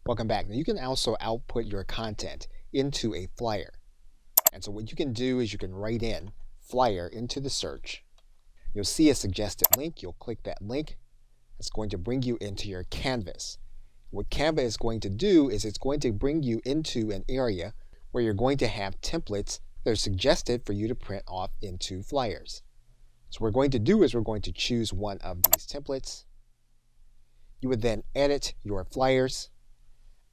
Welcome back. Now you can also output your content into a flyer. And so what you can do is you can write in flyer into the search. You'll see a suggested link. You'll click that link. It's going to bring you into your canvas. What Canva is going to do is it's going to bring you into an area where you're going to have templates that are suggested for you to print off into flyers. So what we're going to do is we're going to choose one of these templates. You would then edit your flyers,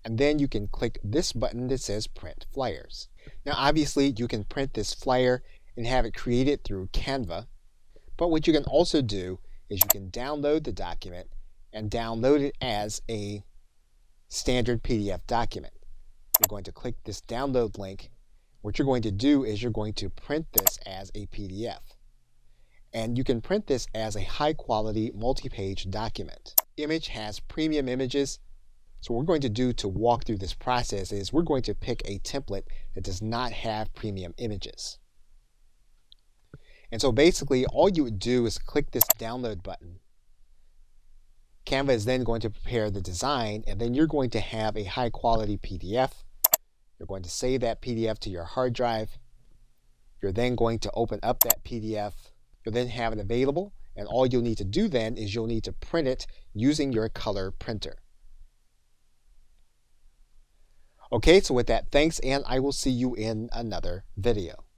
and then you can click this button that says Print Flyers. Now obviously you can print this flyer and have it created through Canva, but what you can also do is you can download the document and download it as a standard PDF document. You're going to click this download link. What you're going to do is you're going to print this as a PDF. And you can print this as a high quality multi-page document. Image has premium images. So what we're going to do to walk through this process is we're going to pick a template that does not have premium images. And so basically all you would do is click this download button. Canva is then going to prepare the design, and then you're going to have a high quality PDF. You're going to save that PDF to your hard drive. You're then going to open up that PDF. You'll then have it available, and all you'll need to do then is you'll need to print it using your color printer. Okay, so with that, thanks, and I will see you in another video.